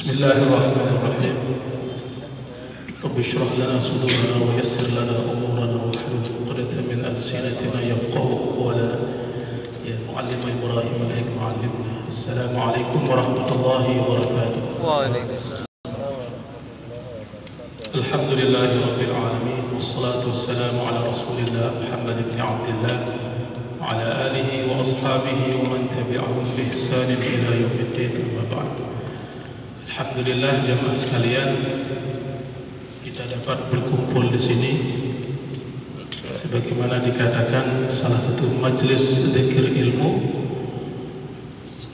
بسم الله الرحمن الرحيم رب اشرح لنا صدورنا ويسر لنا أمورنا واحلل عقدة من ألسنتنا يفقهوا قولنا يا معلم إبراهيم الحكمة علمنا. السلام عليكم ورحمة الله وبركاته. وعليكم السلام. الحمد لله رب العالمين والصلاة والسلام على رسول الله محمد بن عبد الله وعلى آله وأصحابه ومن تبعهم بإحسان إلى يوم الدين. أما بعد. Alhamdulillah jamaah sekalian, kita dapat berkumpul di sini sebagaimana dikatakan salah satu majelis zikir ilmu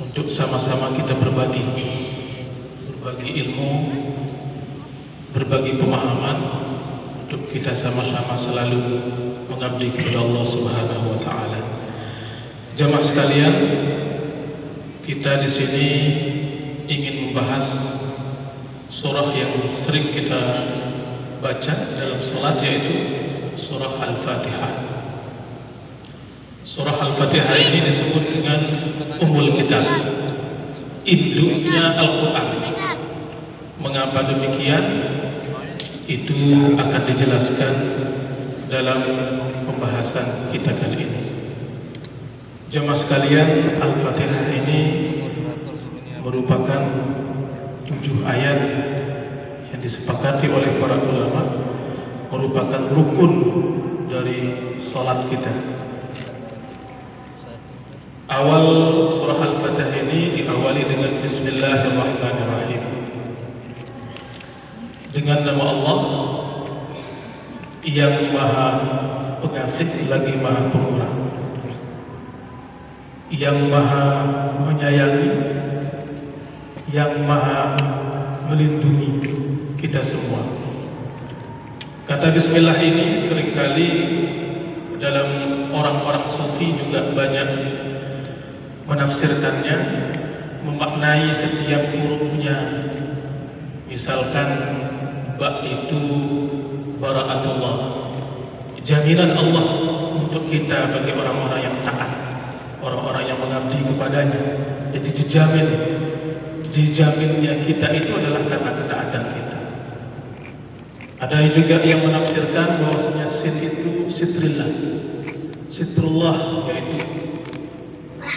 untuk sama-sama kita berbagi ilmu, berbagi pemahaman untuk kita sama-sama selalu mengabdi kepada Allah Subhanahu wa taala. Jamaah sekalian, kita di sini ingin membahas surah yang sering kita baca dalam salat, yaitu surah Al-Fatihah. Surah Al-Fatihah ini disebut dengan Ummul Kitab, induknya Al-Quran. Mengapa demikian? Itu akan dijelaskan dalam pembahasan kita kali ini. Jamaah sekalian, Al-Fatihah ini merupakan 7 ayat yang disepakati oleh para ulama merupakan rukun dari salat kita. Awal surah Al-Fatihah ini diawali dengan Bismillahirrahmanirrahim, dengan nama Allah yang Maha Pengasih lagi Maha Pemurah, yang Maha Menyayangi, yang Maha melindungi kita semua. Kata Bismillah ini seringkali dalam orang-orang sufi juga banyak menafsirkannya, memaknai setiap hurufnya. Misalkan ba itu bara'atullah, jaminan Allah untuk kita bagi orang-orang yang taat, orang-orang yang mengabdi kepadanya. Jadi dijaminnya kita itu adalah karena ketaatan kita. Ada juga yang menafsirkan bahwasanya sin itu sitrillah, sitrullah, yaitu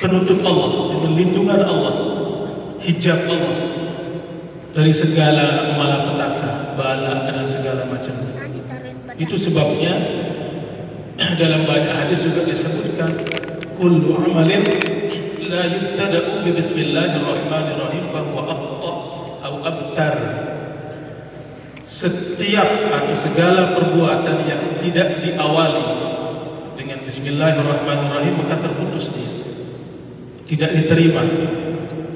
penutup Allah, perlindungan Allah, hijab Allah dari segala malapetaka, bala dan segala macam. Itu sebabnya dalam banyak hadis juga disebutkan kullu amalin la yubtada'u bi bismillahirrahmanirrahim fa huwa aqta atau abtar. Setiap atau segala perbuatan yang tidak diawali dengan bismillahirrahmanirrahim maka terputus dia, tidak diterima,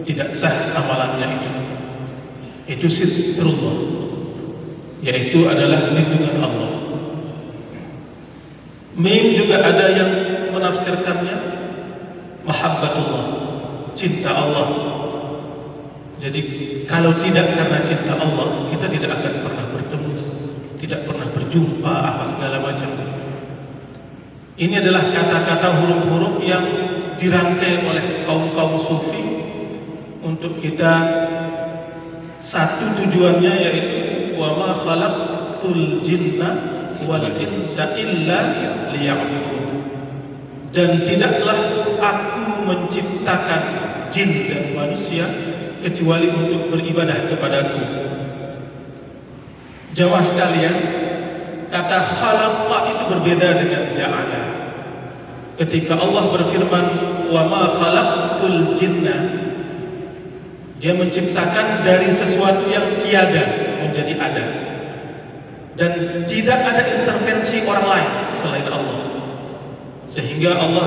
tidak sah amalannya itu. Itu sitrullah, yaitu adalah lindungan Allah. Mim juga ada yang menafsirkannya mahabbatullah, cinta Allah. Jadi kalau tidak karena cinta Allah, kita tidak akan pernah bertemu, tidak pernah berjumpa, apa segala macam. Ini adalah kata-kata huruf-huruf yang dirangkai oleh kaum sufi untuk kita. Satu tujuannya yaitu wa ma khalaqtul jinna wal insa illa liya'budun. Dan tidaklah aku menciptakan jin dan manusia kecuali untuk beribadah kepadaku. Jamaah sekalian, kata khalaqa itu berbeda dengan ja'ala. Ketika Allah berfirman wa ma khalaqtul jinna, dia menciptakan dari sesuatu yang tiada menjadi ada, dan tidak ada intervensi orang lain selain Allah. Sehingga Allah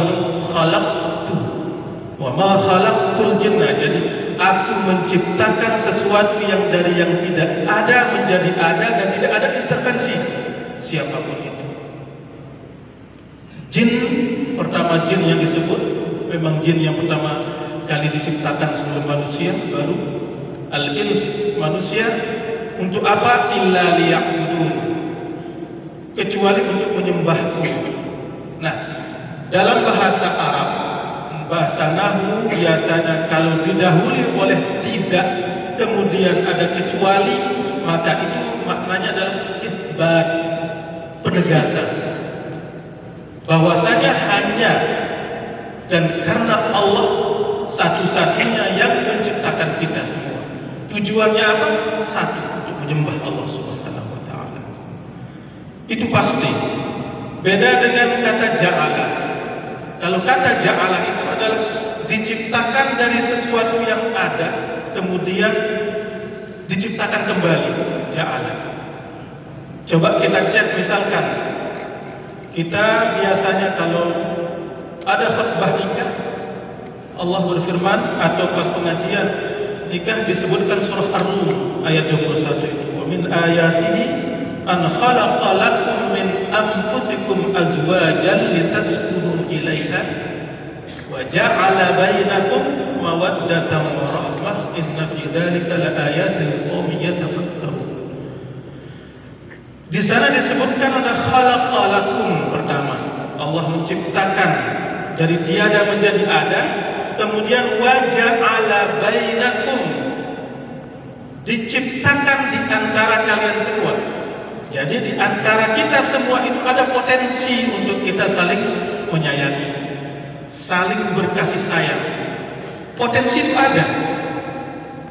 khalaqtu wa ma khalaqtul jinna, jadi aku menciptakan sesuatu yang dari yang tidak ada menjadi ada dan tidak ada intervensi siapapun itu. Jin, pertama jin yang disebut memang jin yang pertama kali diciptakan sebelum manusia, baru al-ins, manusia. Untuk apa? Illa liya'budun, kecuali untuk menyembahku. Nah, dalam bahasa Arab, bahasa nahwu biasanya kalau didahului oleh tidak kemudian ada kecuali, maka itu maknanya adalah itsbat, penegasan bahwasanya hanya dan karena Allah satu-satunya yang menciptakan kita semua. Tujuannya apa? Satu, untuk menyembah Allah Subhanahu wa taala. Itu pasti. Beda dengan kata ja'ala. Kalau kata ja'ala itu adalah diciptakan dari sesuatu yang ada, kemudian diciptakan kembali. Ja'ala. Coba kita cek, misalkan kita biasanya kalau ada khutbah nikah, Allah berfirman, atau pas pengajian nikah disebutkan surah Ar-Rum ayat 21 itu. Wa min ayatihi an khalaqa lakum min anfusikum azwajan litaskunu ilaiha wa ja'ala bainakum mawaddatan wa rahmah inna fi dzalika laayatin liqaumin yatafakkarun. Di sana disebutkan ada khalaqa lakum, pertama Allah menciptakan dari tiada menjadi ada, kemudian wa ja'ala bainakum, diciptakan di antara kalian semua. Jadi di antara kita semua itu ada potensi untuk kita saling menyayangi, saling berkasih sayang. Potensi itu ada.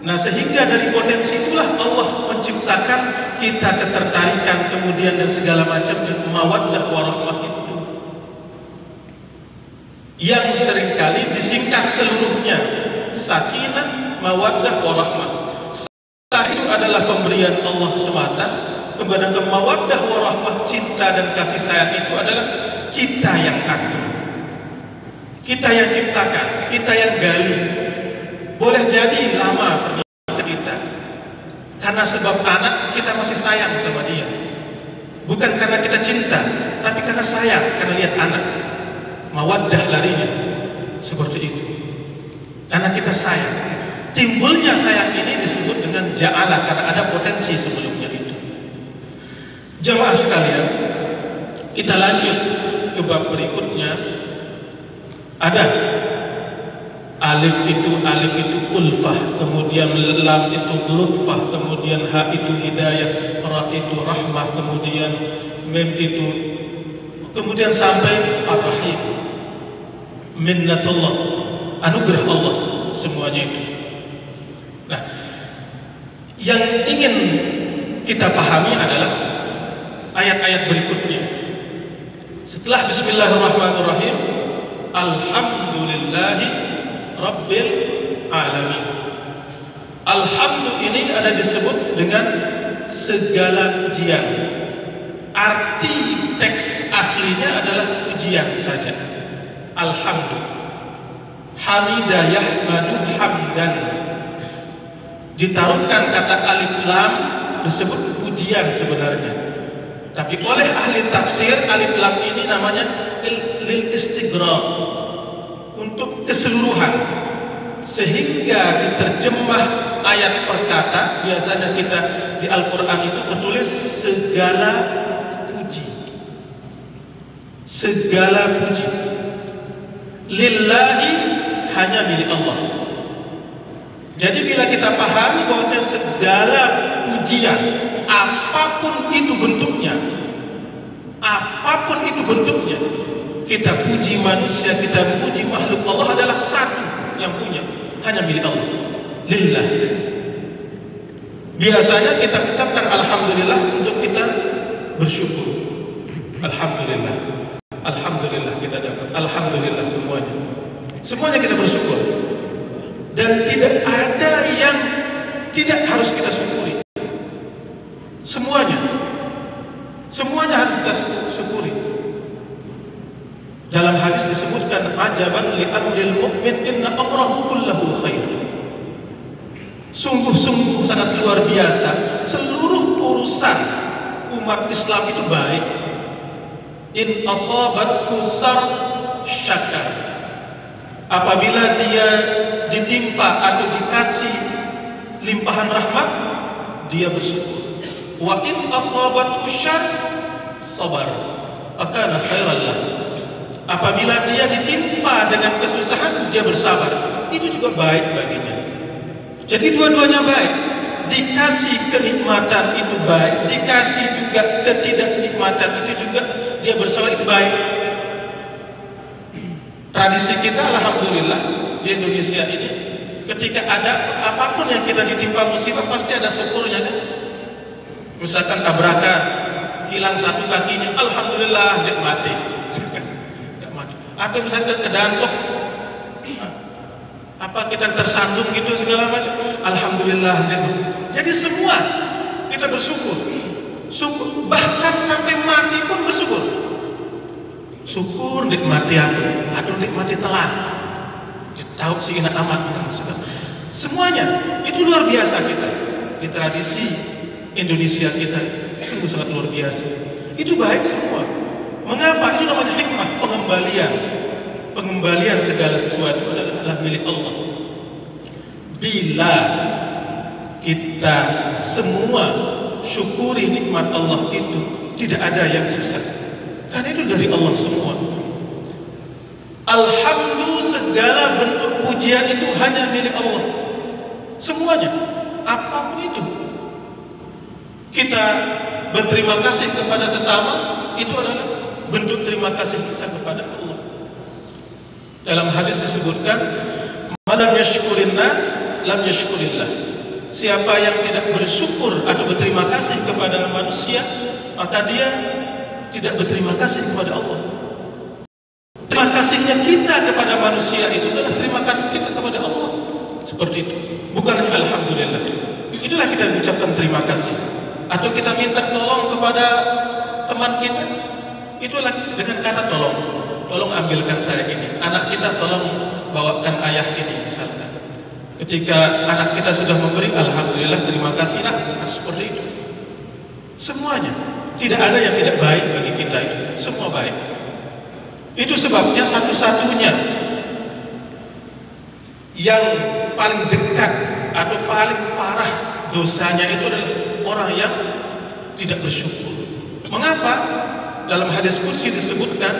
Nah, sehingga dari potensi itulah Allah menciptakan kita ketertarikan, kemudian dan segala macam mawaddah warahmah itu, yang seringkali disingkat seluruhnya sakinah, mawaddah warahmah. Sakinah itu adalah pemberian Allah semata, kepada mawaddah warahmah, cinta dan kasih sayang itu adalah kita yang atur, kita yang ciptakan, kita yang gali. Boleh jadi lama pernikahan kita karena sebab anak, kita masih sayang sama dia, bukan karena kita cinta, tapi karena sayang, karena lihat anak. Mawaddah larinya seperti itu, karena kita sayang. Timbulnya sayang ini disebut dengan ja'ala, karena ada potensi sebelumnya itu. Jamaah sekalian, kita lanjut ke bab berikutnya. Ada alif itu ulfah, kemudian lam itu lutfah, kemudian ha itu hidayah, ra itu rahmah, kemudian mim itu, kemudian sampai ar-rahim, minnatullah, anugerah Allah, semuanya itu. Nah, yang ingin kita pahami adalah ayat-ayat berikutnya. Setelah bismillahirrahmanirrahim, alhamdulillahi rabbil alamin. Alhamdulillah ini ada disebut dengan segala pujian. Arti teks aslinya adalah pujian saja. Alhamdulillah. Hamidah yahmadu hamdan. Ditaruhkan kata alif lam disebut pujian sebenarnya. Tapi oleh ahli tafsir, alif lam ini namanya lil istighraq, untuk keseluruhan, sehingga diterjemah ayat per kata. Biasanya kita di Al-Quran itu tertulis segala puji, segala puji. Lillahi, hanya milik Allah. Jadi bila kita pahami bahwa segala pujian, apapun itu bentuknya, kita puji manusia, kita puji makhluk, Allah adalah satu yang punya, hanya milik Allah. Lillah. Biasanya kita ucapkan alhamdulillah untuk kita bersyukur. Alhamdulillah, alhamdulillah kita dapat, alhamdulillah semuanya kita bersyukur. Dan tidak ada yang tidak harus kita syukuri. Semuanya harus kita syukuri. Dalam hadis disebutkan, ajaban li amril mu'min inna amrahu kullahu khair. Sungguh-sungguh sangat luar biasa, seluruh urusan umat Islam itu baik. In asabathu sar syakar. Apabila dia ditimpa atau dikasih limpahan rahmat, dia bersyukur. Wa in asabathu syarr sabar, akana khairan lah. Apabila dia ditimpa dengan kesusahan, dia bersabar, itu juga baik baginya. Jadi dua-duanya baik. Dikasih kenikmatan itu baik, dikasih juga ketidaknikmatan itu juga dia bersalah itu baik. Tradisi kita alhamdulillah di Indonesia ini, ketika ada apapun yang kita ditimpa musibah pasti ada syukurnya kan? Misalkan tabrakan, hilang satu kakinya, alhamdulillah dia mati. Atau misalkan kedantok, apa kita tersandung gitu segala macam, alhamdulillah dia mati. Jadi semua kita bersyukur, syukur, bahkan sampai mati pun bersyukur. Syukur nikmati aku, aduh nikmati telan, tahu sih enak amat. Semuanya itu luar biasa kita di tradisi Indonesia kita, sungguh sangat luar biasa. Itu baik semua. Mengapa? Itu namanya hikmah, pengembalian segala sesuatu adalah milik Allah. Bila kita semua syukuri nikmat Allah itu, tidak ada yang susah. Karena itu dari Allah semua. Alhamdulillah, segala bentuk pujian itu hanya milik Allah. Semuanya, apapun itu. Kita berterima kasih kepada sesama, itu adalah bentuk terima kasih kita kepada Allah. Dalam hadis disebutkan, "Man yashkurin nas, lam yashkurillah." Siapa yang tidak bersyukur atau berterima kasih kepada manusia, maka dia tidak berterima kasih kepada Allah. Terima kasihnya kita kepada manusia itu adalah terima kasih kita kepada Allah. Seperti itu. Bukan hanya alhamdulillah. Itulah kita ucapkan terima kasih. Atau kita minta tolong kepada teman kita, itulah dengan kata tolong. Tolong ambilkan saya ini. Anak kita tolong bawakan ayah ini misalkan. Ketika anak kita sudah memberi, alhamdulillah terima kasih nak. Seperti itu. Semuanya. Tidak ada yang tidak baik bagi kita itu. Semua baik. Itu sebabnya satu-satunya yang paling dekat atau paling parah dosanya itu adalah orang yang tidak bersyukur. Mengapa? Dalam hadis qudsi disebutkan,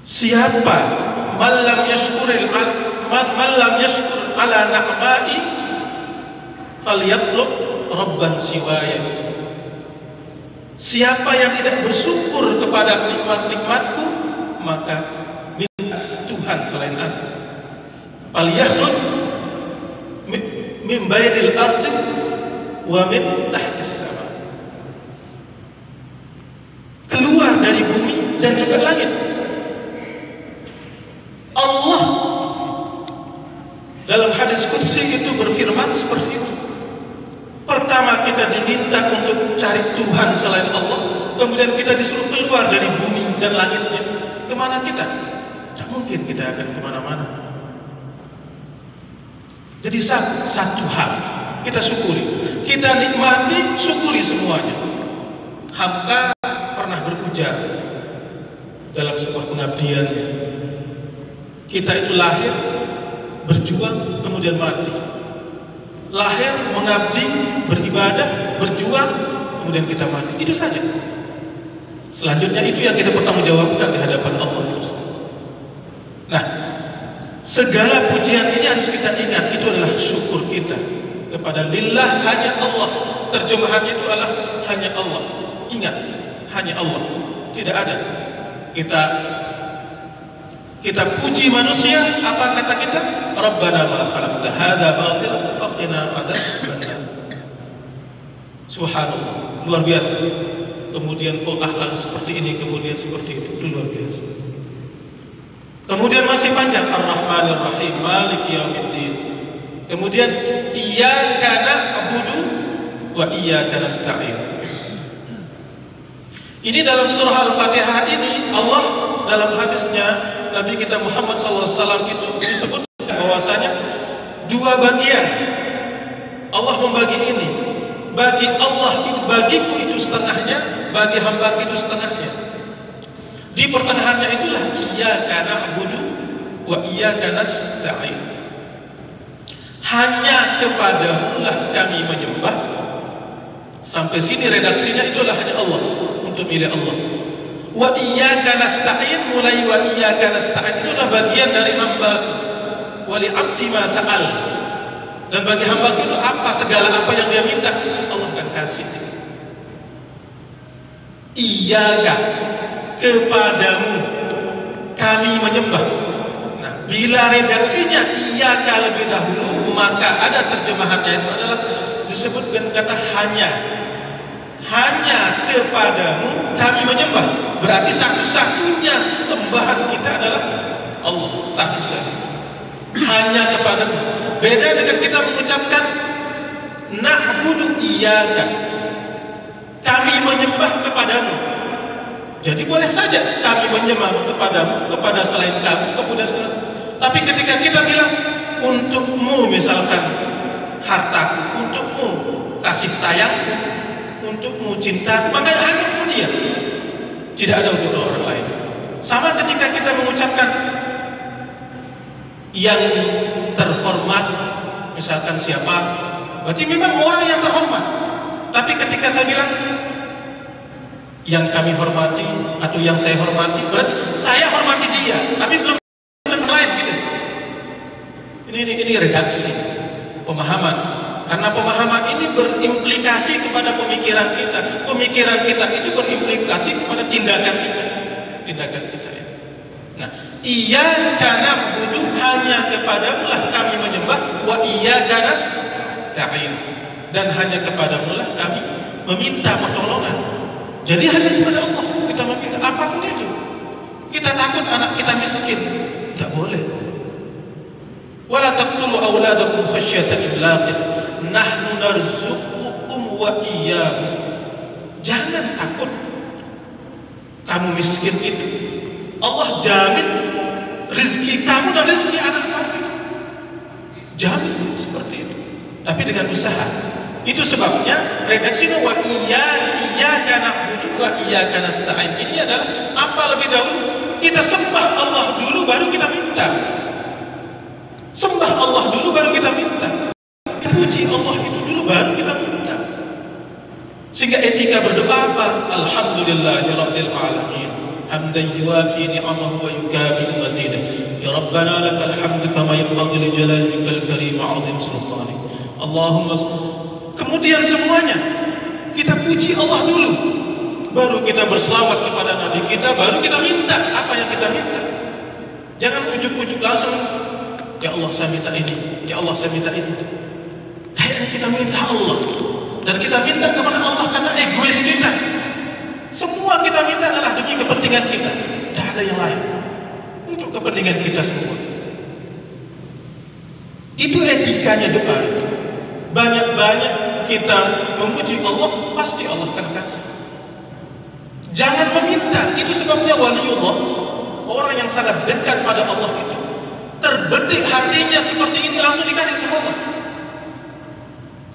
siapa man lam yashkur ala na'mai falyatlub rabban siwaya. Siapa yang tidak bersyukur kepada nikmat-nikmatku, maka minta Tuhan selain aku. Falyakhluq min bainil ardi wa min tahtis sama. Keluar dari bumi dan juga langit. Allah dalam hadis qudsi itu berfirman seperti itu. Pertama kita diminta untuk cari Tuhan selain Allah, kemudian kita disuruh keluar dari bumi dan langitnya. Kemana kita? Tidak mungkin kita akan kemana-mana. Jadi satu hal kita syukuri, kita nikmati, syukuri semuanya. Hamka pernah berujar dalam sebuah pengabdiannya, kita itu lahir, berjuang, kemudian mati. Lahir, mengabdi, beribadah, berjuang, kemudian kita mati. Itu saja. Selanjutnya itu yang kita pertanggungjawabkan di hadapan Allah. Nah, segala pujian ini harus kita ingat, itu adalah syukur kita kepada lillah, hanya Allah. Terjemahannya itu adalah hanya Allah. Ingat, hanya Allah. Tidak ada. Kita puji manusia, apa kata kita? Rabbana ma khalaqta hadza batilan faqina adzabannar. Subhanallah, luar biasa. Kemudian akhlak seperti ini, kemudian seperti itu luar biasa. Kemudian masih panjang, Ar-Rahmanir Rahim, Maliki Yaumiddin. Kemudian iyyaka na'budu wa iyyaka nasta'in. Ini dalam surah Al-Fatihah ini Allah dalam hadisnya Nabi kita Muhammad SAW itu disebutkan bahwasanya dua bagian. Allah membagi ini. Bagi Allah itu, bagiku itu setengahnya, bagi hamba itu setengahnya. Di pertengahannya itulah iyyaka na'budu wa iyyaka nasta'in. Hanya kepadamu lah kami menyembah. Sampai sini redaksinya itulah hanya Allah, untuk milik Allah. Wa iyyaka nasta'in, mulai wa iyyaka nasta'in itulah bagian dari hamba. wali abdi ma sa'al. Dan bagi hamba itu apa, segala apa yang dia minta Allah akan kasih. Iyyaka, kepadamu kami menyembah. Nah, bila redaksinya iyyaka lebih dahulu, maka ada terjemahannya itu adalah disebut dengan kata hanya. Hanya kepadamu kami menyembah. Berarti satu-satunya sembahan kita adalah Allah, satu-satunya. Hanya kepadamu. Beda dengan kita mengucapkan na'budu iyyaka, kami menyembah kepadamu. Jadi boleh saja kami menyembah kepadamu, kepada selain kamu, kepada selain. Tapi ketika kita bilang untukmu, misalkan hartaku, untukmu kasih sayangku, untukmu cinta, maka hanya untuk dia, tidak ada untuk orang lain. Sama ketika kita mengucapkan yang terhormat, misalkan siapa, berarti memang orang yang terhormat. Tapi ketika saya bilang yang kami hormati atau yang saya hormati, berarti saya hormati dia, tapi belum yang lain gitu. Ini redaksi, pemahaman. Karena pemahaman ini berimplikasi kepada pemikiran kita. Pemikiran kita itu berimplikasi kepada tindakan kita. Tindakan kita ya. Nah, iyyaka na'budu, hanya kepadamu lah kami menyembah, wa iyyaka nasta'in, dan hanya kepadamu lah kami meminta pertolongan. Jadi hanya kepada Allah kita meminta apapun itu. Kita takut anak kita miskin, tidak boleh. Wala taqtulu auladakum khasyata imlaq, nahnu narzuqukum wa iyyahum. Jangan takut kamu miskin itu. Allah jamin rezeki kamu dan rezeki anak kamu. Jamin seperti itu. Tapi dengan usaha. Itu sebabnya redaksinya wa iyyaka na'budu wa iyyaka nasta'in. Ini adalah apa lebih dahulu? Kita sembah Allah dulu baru kita minta. Sembah Allah dulu baru kita minta. Puji Allah itu dulu baru kita minta. Sehingga etika berdoa apa? Alhamdulillahirabbil alamin. Hamdan yuwafi ni'amahu wa yukafi mazidah. Ya Rabbana lakal hamdu kama yanbaghi li jalalika al-karim 'azim sultanik. Allahumma. Kemudian semuanya kita puji Allah dulu, baru kita berselawat kepada Nabi kita, baru kita minta apa yang kita minta. Jangan ujuk-ujuk langsung, ya Allah saya minta ini, ya Allah saya minta ini. Kayaknya kita minta Allah, dan kita minta kepada Allah karena egois kita. Semua kita minta adalah demi kepentingan kita, tidak ada yang lain, untuk kepentingan kita semua. Itu etikanya doa. Banyak-banyak kita memuji Allah, pasti Allah akan kasih. Jangan meminta. Itu sebabnya waliullah, orang yang sangat dekat pada Allah itu, terbetik hatinya seperti ini, langsung dikasih sama Allah.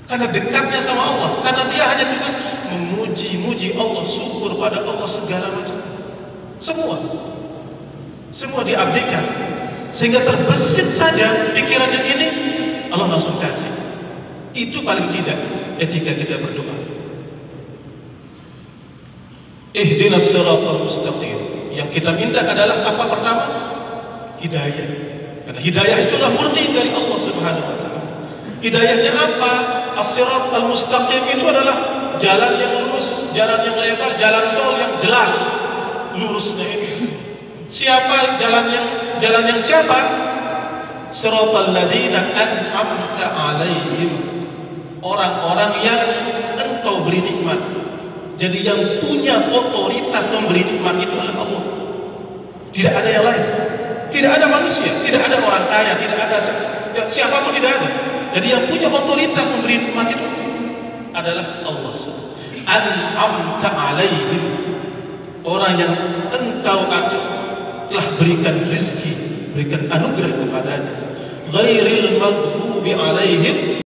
Karena dekatnya sama Allah, karena dia hanya terus memuji-muji Allah, syukur pada Allah segala macam. Semua diabdikan, sehingga terbesit saja pikirannya ini, Allah langsung kasih. Itu paling tidak etika kita berdoa. Ihdinas siratal mustaqim. Yang kita minta adalah apa pertama? Hidayah. Karena hidayah itulah murni dari Allah Subhanahu wa taala. Hidayahnya apa? As-siratal mustaqim itu adalah jalan yang lurus, jalan yang lebar, jalan tol yang jelas lurusnya itu. Siapa jalan yang siapa? Siratal ladzina an'amta 'alaihim. Orang-orang yang engkau beri nikmat. Jadi yang punya otoritas memberi nikmat itu adalah Allah. Tidak ada yang lain. Tidak ada manusia, tidak ada orang kaya, tidak ada siapapun, tidak ada. Jadi yang punya otoritas memberi nikmat itu adalah Allah. An'amta 'alaihim. Orang yang engkau telah berikan rezeki, berikan anugerah kepadanya. Ghairil maghdubi 'alaihim